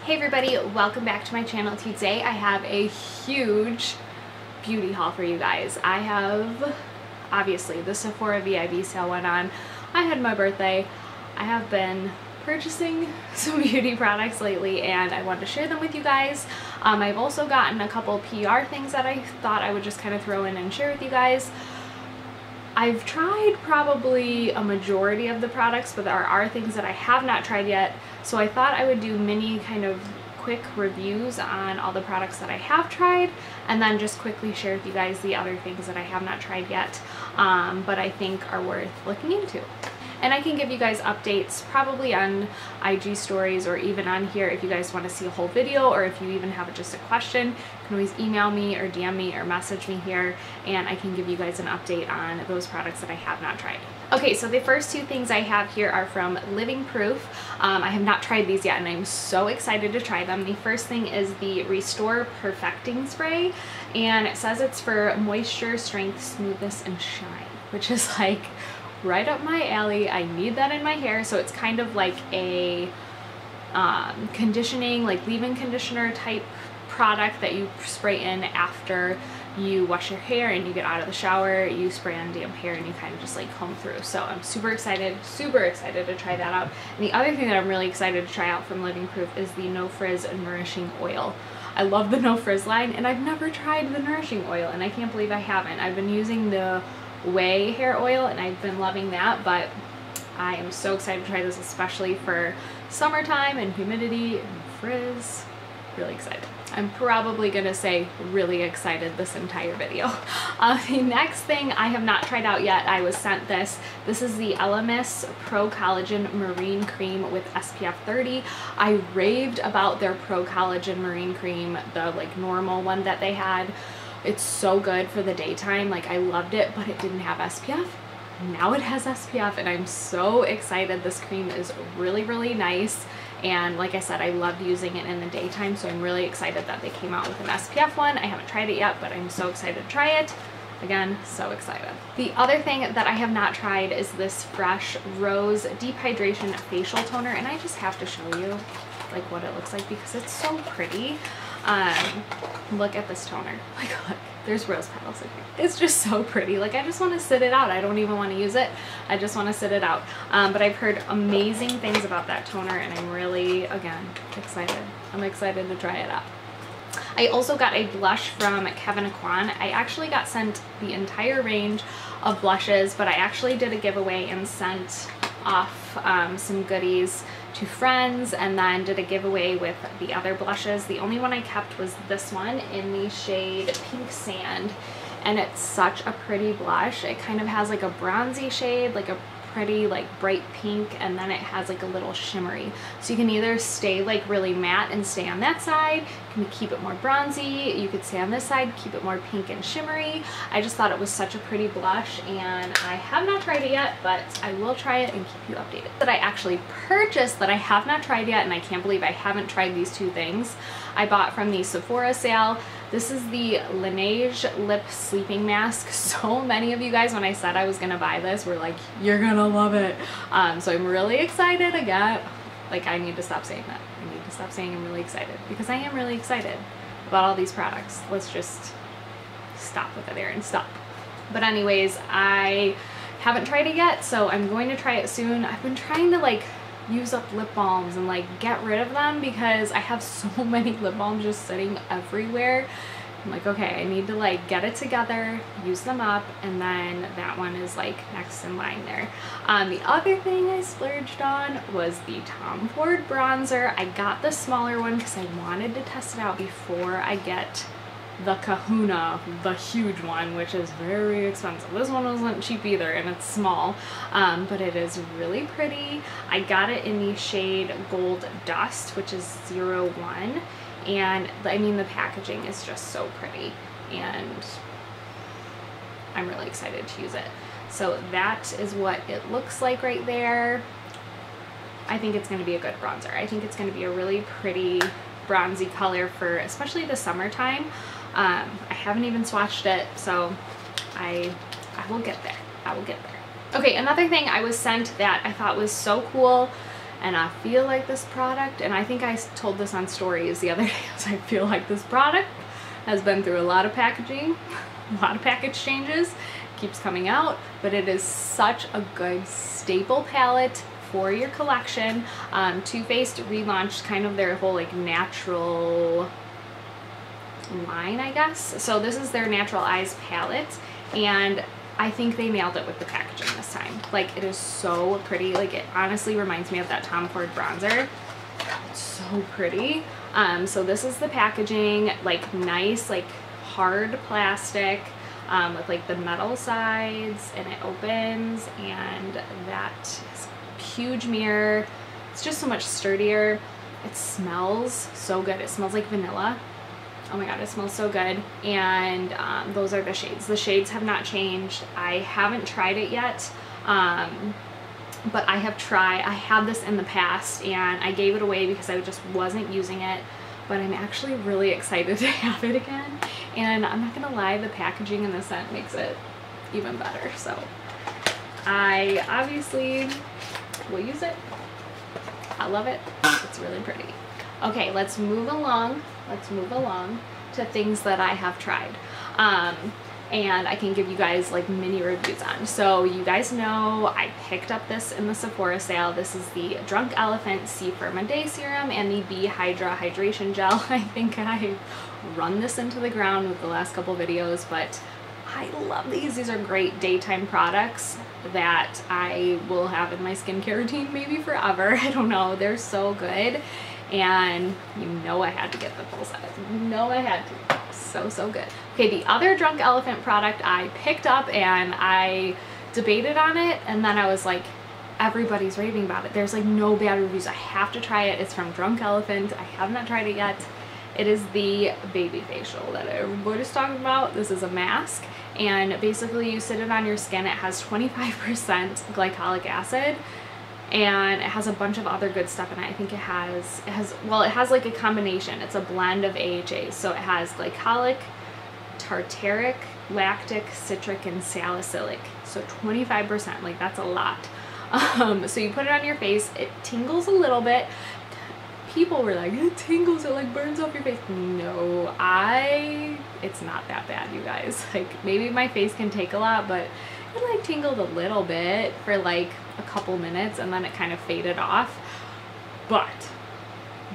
Hey everybody, welcome back to my channel. Today I have a huge beauty haul for you guys. I have, obviously, the Sephora VIB sale went on. I had my birthday. I have been purchasing some beauty products lately and I wanted to share them with you guys. I've also gotten a couple PR things that I thought I would just kind of throw in and share with you guys. I've tried probably a majority of the products, but there are things that I have not tried yet. So I thought I would do mini kind of quick reviews on all the products that I have tried and then just quickly share with you guys the other things that I have not tried yet, but I think are worth looking into. And I can give you guys updates probably on IG stories or even on here if you guys want to see a whole video, or if you even have just a question, you can always email me or DM me or message me here and I can give you guys an update on those products that I have not tried. Okay, so the first two things I have here are from Living Proof. I have not tried these yet and I'm so excited to try them. The first thing is the Restore Perfecting Spray, and it says it's for moisture, strength, smoothness, and shine, which is like right up my alley. I need that in my hair. So it's kind of like a conditioning, like leave-in conditioner type product that you spray in after you wash your hair and you get out of the shower. You spray on damp hair and you kind of just like comb through. So I'm super excited to try that out. And the other thing that I'm really excited to try out from Living Proof is the No Frizz Nourishing Oil. I love the No Frizz line and I've never tried the Nourishing Oil and I can't believe I haven't. I've been using the Way hair oil and I've been loving that, but I am so excited to try this, especially for summertime and humidity and frizz. Really excited. I'm probably gonna say really excited this entire video. The next thing I have not tried out yet, I was sent this. This is the Elemis Pro Collagen Marine Cream with SPF 30. I raved about their Pro Collagen Marine Cream, the like normal one that they had. It's so good for the daytime, like I loved it, but it didn't have SPF. Now it has SPF and I'm so excited. This cream is really nice, and like I said, I loved using it in the daytime, so I'm really excited that they came out with an SPF one. I haven't tried it yet, but I'm so excited to try it. Again, so excited. The other thing that I have not tried is this Fresh Rose Deep Hydration Facial Toner, and I just have to show you like what it looks like because it's so pretty. Look at this toner. Like, look, there's rose petals in here. It's just so pretty. Like, I just want to sit it out. I don't even want to use it. I just want to sit it out. But I've heard amazing things about that toner and I'm really, again, excited. I'm excited to try it out. I also got a blush from Kevyn Aucoin. I actually got sent the entire range of blushes, but I actually did a giveaway and sent off some goodies to friends and then did a giveaway with the other blushes. The only one I kept was this one in the shade Pink Sand, and it's such a pretty blush. It kind of has like a bronzy shade, like a pretty like bright pink, and then it has like a little shimmery, so you can either stay like really matte and stay on that side, you can keep it more bronzy, you could stay on this side, keep it more pink and shimmery. I just thought it was such a pretty blush and I have not tried it yet, but I will try it and keep you updated. That I actually purchased that I have not tried yet, and I can't believe I haven't tried these two things. I bought from the Sephora sale. This is the Laneige Lip Sleeping Mask. So many of you guys, when I said I was gonna buy this, were like, you're gonna love it. So I'm really excited again. Like, I need to stop saying that. I need to stop saying I'm really excited, because I am really excited about all these products. Let's just stop with it, Erin, stop. But anyways, I haven't tried it yet, so I'm going to try it soon. I've been trying to like use up lip balms and like get rid of them because I have so many lip balms just sitting everywhere. I'm like, okay, I need to like get it together, use them up, and then that one is like next in line there. The other thing I splurged on was the Tom Ford bronzer. I got the smaller one because I wanted to test it out before I get the Kahuna, the huge one, which is very expensive. This one wasn't cheap either, and it's small, but it is really pretty. I got it in the shade Gold Dust, which is 01, and I mean the packaging is just so pretty and I'm really excited to use it. So that is what it looks like right there. I think it's going to be a good bronzer. I think it's going to be a really pretty bronzy color for especially the summertime. I haven't even swatched it, so I will get there. I will get there. Okay, another thing I was sent that I thought was so cool and I feel like this product, and I think I told this on stories the other day, I feel like this product has been through a lot of packaging, a lot of package changes, keeps coming out, but it is such a good staple palette for your collection. Too Faced relaunched kind of their whole like natural line, I guess. So this is their Natural Eyes palette, and I think they nailed it with the packaging this time. Like, it is so pretty. Like, it honestly reminds me of that Tom Ford bronzer. It's so pretty. So this is the packaging, like nice, like hard plastic, with like the metal sides, and it opens, and that is a huge mirror. It's just so much sturdier. It smells so good. It smells like vanilla. Oh my god, it smells so good. And those are the shades. The shades have not changed. I haven't tried it yet, but I had this in the past and I gave it away because I just wasn't using it, but I'm actually really excited to have it again. And I'm not gonna lie, the packaging and the scent makes it even better. So I obviously will use it. I love it. It's really pretty. Okay, let's move along. Let's move along to things that I have tried. And I can give you guys like mini reviews on. So you guys know I picked up this in the Sephora sale. This is the Drunk Elephant C Firma Day Serum and the Bee Hydra Hydration Gel. I think I've run this into the ground with the last couple videos, but I love these. These are great daytime products that I will have in my skincare routine maybe forever. I don't know. They're so good. And you know I had to get the full size. You know I had to. So good. Okay, the other Drunk Elephant product I picked up and I debated on it, and then I was like, everybody's raving about it. There's like no bad reviews. I have to try it. It's from Drunk Elephant. I have not tried it yet. It is the baby facial that everybody's talking about. This is a mask, and basically you sit it on your skin. It has 25% glycolic acid, and it has a bunch of other good stuff in it. I think it has like a combination. It's a blend of AHAs. So it has glycolic, tartaric, lactic, citric, and salicylic. So 25%, like that's a lot. So you put it on your face. It tingles a little bit. People were like, it tingles, it like burns off your face. No, it's not that bad, you guys. Like, maybe my face can take a lot, but it like tingled a little bit for like a couple minutes, and then it kind of faded off. But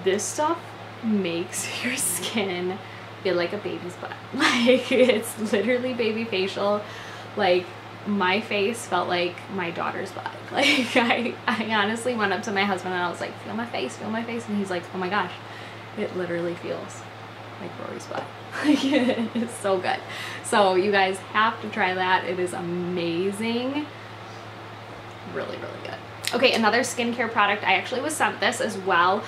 this stuff makes your skin feel like a baby's butt. Like, it's literally baby facial. Like, my face felt like my daughter's butt. Like, I honestly went up to my husband and I was like, feel my face, and he's like, oh my gosh, it literally feels like Rory's butt. It's so good. So you guys have to try that. It is amazing. Really good. Okay, another skincare product, I actually was sent this as well,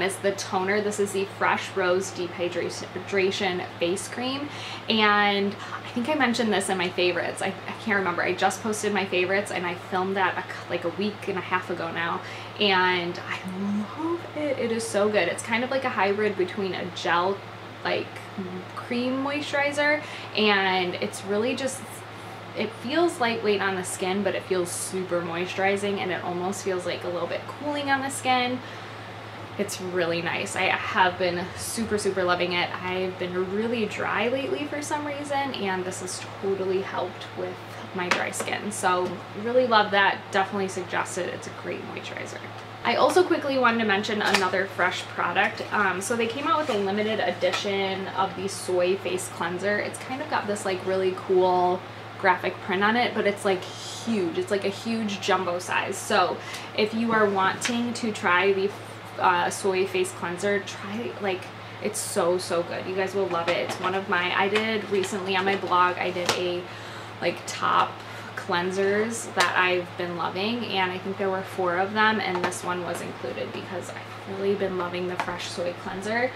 is the toner. This is the Fresh Rose Deep Hydration Face Cream, and I think I mentioned this in my favorites. I can't remember. I just posted my favorites, and I filmed that like a week and a half ago now, and I love it. It is so good. It's kind of like a hybrid between a gel, like cream moisturizer, and it's really just, it feels lightweight on the skin, but it feels super moisturizing, and it almost feels like a little bit cooling on the skin. It's really nice. I have been super loving it. I've been really dry lately for some reason, and this has totally helped with my dry skin. So really love that. Definitely suggest it. It's a great moisturizer. I also quickly wanted to mention another fresh product. So they came out with a limited edition of the Soy Face Cleanser. It's kind of got this like really cool graphic print on it, but it's like huge. It's like a huge jumbo size. So if you are wanting to try the Soy Face Cleanser, try, like, it's so good. You guys will love it. It's one of my, I did recently on my blog, I did a like top cleansers that I've been loving, and I think there were 4 of them, and this one was included because I've really been loving the Fresh Soy Cleanser.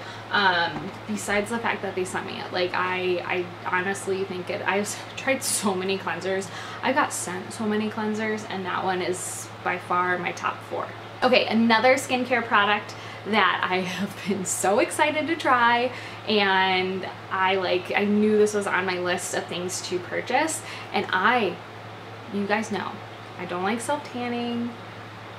Besides the fact that they sent me it, like I honestly think I've tried so many cleansers. I got sent so many cleansers, and that one is by far my top 4. Okay, another skincare product that I have been so excited to try, and I knew this was on my list of things to purchase, and you guys know I don't like self-tanning.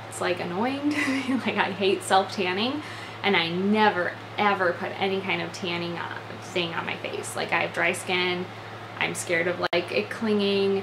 It's it's like annoying to me. Like I hate self-tanning, and I never ever put any kind of tanning thing on my face. Like I have dry skin. I'm scared of like it clinging.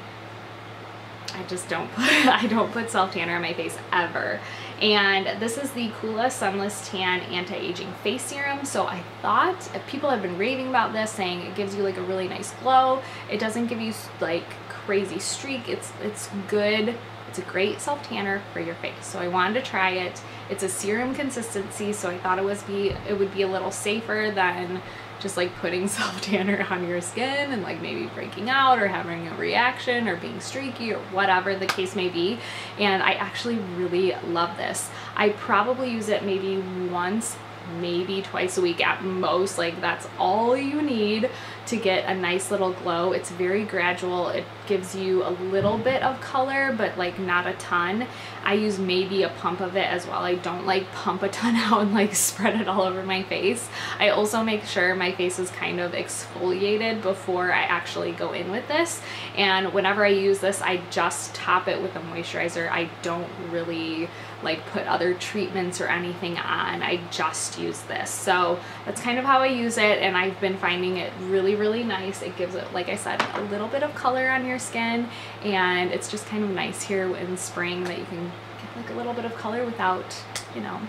I just don't put, I don't put self tanner on my face ever. And this is the Kula Sunless Tan Anti-Aging Face Serum. So I thought, people have been raving about this, saying it gives you like a really nice glow. It doesn't give you like crazy streak. It's good. It's a great self tanner for your face. So I wanted to try it. It's a serum consistency, so I thought it would be a little safer than just like putting self tanner on your skin and like maybe breaking out or having a reaction or being streaky or whatever the case may be. And I actually really love this. I probably use it maybe once, maybe twice a week at most. Like that's all you need to get a nice little glow. It's very gradual. It gives you a little bit of color, but like not a ton. I use maybe a pump of it as well. I don't like pump a ton out and like spread it all over my face. I also make sure my face is kind of exfoliated before I actually go in with this. And whenever I use this, I just top it with a moisturizer. I don't really like put other treatments or anything on. I just use this. So that's kind of how I use it, and I've been finding it really nice. It gives it, like I said, a little bit of color on your skin, and it's just kind of nice here in spring that you can get like a little bit of color without, you know,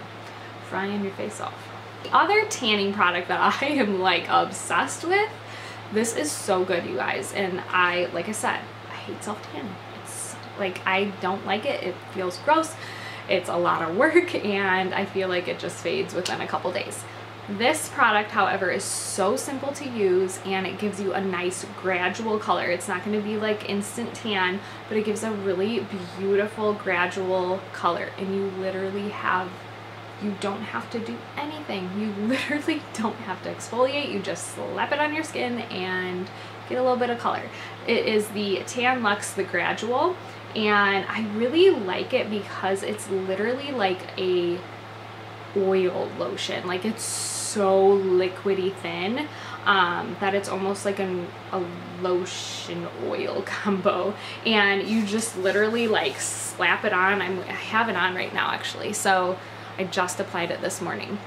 frying your face off. The other tanning product that I am like obsessed with, this is so good, you guys, and like I said, I hate self-tanning. It's like, I don't like it. It feels gross. It's a lot of work, and I feel like it just fades within a couple days. This product, however, is so simple to use, and it gives you a nice gradual color. It's not going to be like instant tan, but it gives a really beautiful gradual color, and you don't have to do anything. You literally don't have to exfoliate. You just slap it on your skin and get a little bit of color. It is the Tan Luxe The Gradual, and I really like it because it's literally like a oil lotion. Like it's so liquidy thin that it's almost like a lotion oil combo, and you just literally like slap it on. I have it on right now actually, so I just applied it this morning.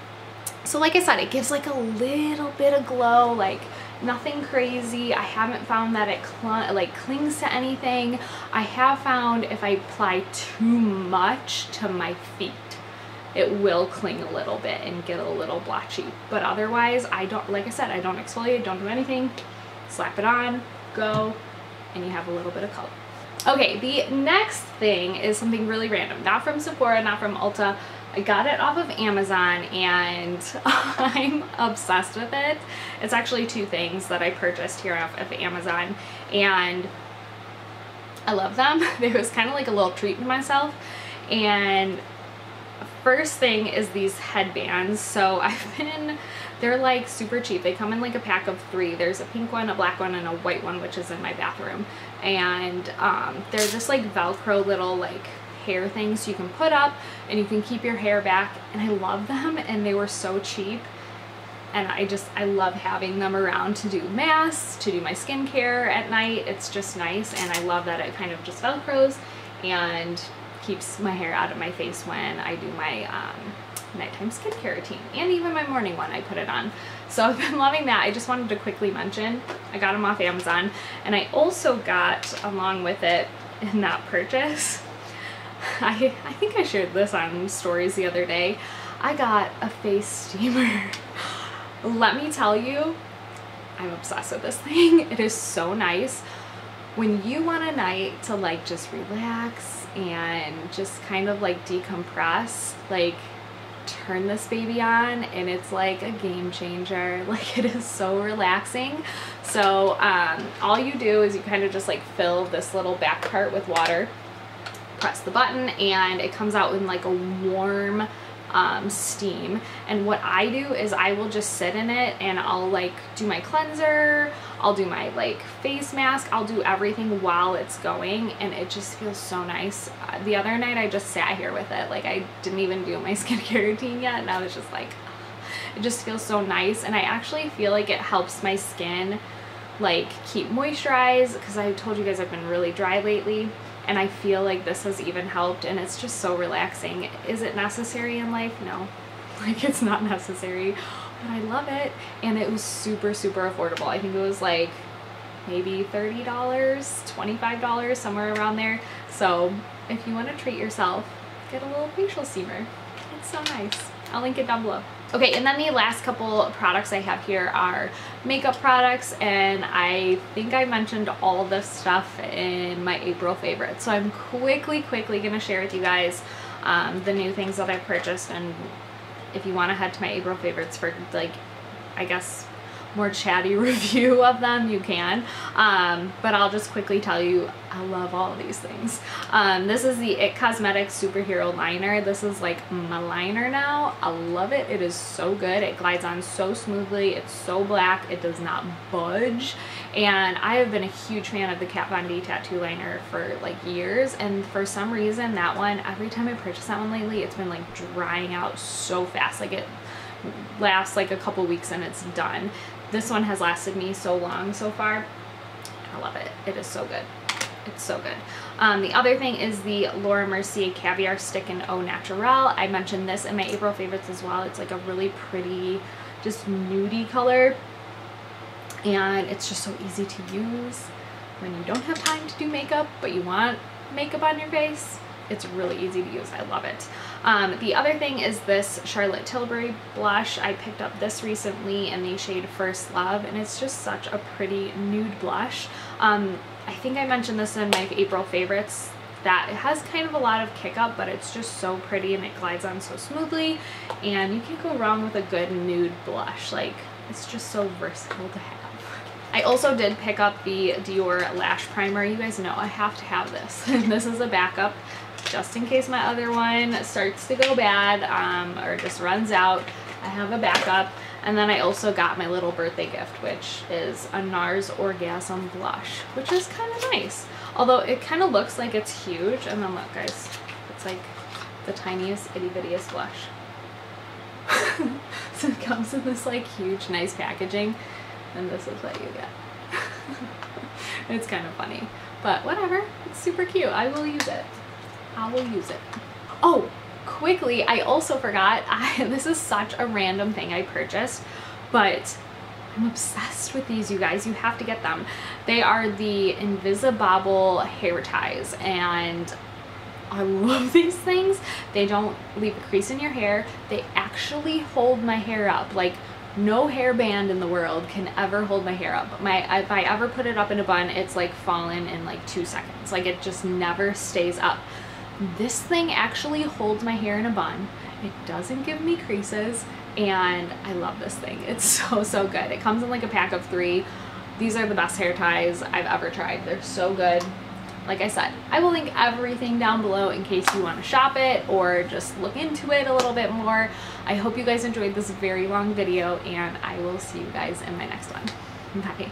So like I said, it gives like a little bit of glow, like nothing crazy. I haven't found that it clings to anything. I have found if I apply too much to my feet, it will cling a little bit and get a little blotchy. But otherwise, I don't, like I said, I don't exfoliate, don't do anything. Slap it on, go, and you have a little bit of color. Okay, the next thing is something really random. Not from Sephora, not from Ulta. I got it off of Amazon, and I'm obsessed with it. It's actually two things that I purchased here off of Amazon, and I love them. It was kind of like a little treat to myself. And first thing is these headbands. So they're like super cheap. They come in like a pack of 3. There's a pink one, a black one, and a white one, which is in my bathroom. And they're just like Velcro little like hair things you can put up, and you can keep your hair back, and I love them, and they were so cheap, and I love having them around to do masks, to do my skincare at night. It's just nice, and I love that it kind of just Velcros and keeps my hair out of my face when I do my nighttime skincare routine, and even my morning one I put it on. So I've been loving that. I just wanted to quickly mention I got them off Amazon, and I also got, along with it in that purchase, I think I shared this on stories the other day, I got a face steamer. Let me tell you, I'm obsessed with this thing. It is so nice. When you want a night to like just relax and just kind of like decompress, like turn this baby on, and it's like a game changer. Like it is so relaxing. So all you do is you kind of just like fill this little back part with water, press the button, and it comes out in like a warm steam. And what I do is I will just sit in it, and I'll like do my cleanser, I'll do my like face mask, I'll do everything while it's going, and it just feels so nice. The other night I just sat here with it, like I didn't even do my skincare routine yet, and I was just like, it just feels so nice. And I actually feel like it helps my skin like keep moisturized, because I told you guys I've been really dry lately, and I feel like this has even helped, and it's just so relaxing. Is it necessary in life? No. Like, it's not necessary, but I love it, and it was super, super affordable. I think it was like maybe $30, $25, somewhere around there. So if you want to treat yourself, get a little facial steamer. It's so nice. I'll link it down below. Okay, and then the last couple products I have here are makeup products, and I think I mentioned all this stuff in my April favorites. So I'm quickly gonna share with you guys the new things that I purchased, and if you want to head to my April favorites for, like, I guess more chatty review of them, you can, but I'll just quickly tell you I love all of these things. This is the IT Cosmetics Superhero Liner. This is like my liner now. I love it. It is so good. It glides on so smoothly. It's so black. It does not budge, and I have been a huge fan of the Kat Von D tattoo liner for like years, and for some reason that one, every time I purchase that one lately, it's been like drying out so fast. Like, it lasts like a couple weeks and it's done. This one has lasted me so long so far. I love it. It is so good. It's so good. The other thing is the Laura Mercier Caviar Stick in Au Naturel. I mentioned this in my April favorites as well. It's like a really pretty, just nudie color, and it's just so easy to use when you don't have time to do makeup but you want makeup on your face. It's really easy to use. I love it. The other thing is this Charlotte Tilbury blush. I picked up this recently in the shade First Love, and it's just such a pretty nude blush. I think I mentioned this in my April favorites, that it has kind of a lot of kick up, but it's just so pretty and it glides on so smoothly, and you can't go wrong with a good nude blush. Like, it's just so versatile to have. I also did pick up the Dior Lash Primer. You guys know I have to have this. This is a backup just in case my other one starts to go bad or just runs out. I have a backup. And then I also got my little birthday gift, which is a NARS Orgasm Blush, which is kind of nice. Although it kind of looks like it's huge, and then look guys, it's like the tiniest itty bittiest blush. So it comes in this like huge nice packaging, and this is what you get. It's kind of funny, but whatever, it's super cute. I will use it. I will use it. Oh, quickly, I also forgot, this is such a random thing I purchased, but I'm obsessed with these, you guys. You have to get them. They are the Invisibobble hair ties, and I love these things. They don't leave a crease in your hair. They actually hold my hair up. Like, no hairband in the world can ever hold my hair up. If I ever put it up in a bun, it's like fallen in like 2 seconds. Like, it just never stays up. This thing actually holds my hair in a bun. It doesn't give me creases, and I love this thing. It's so good. It comes in like a pack of 3. These are the best hair ties I've ever tried. They're so good. Like I said, I will link everything down below in case you want to shop it or just look into it a little bit more. I hope you guys enjoyed this very long video, and I will see you guys in my next one. Bye.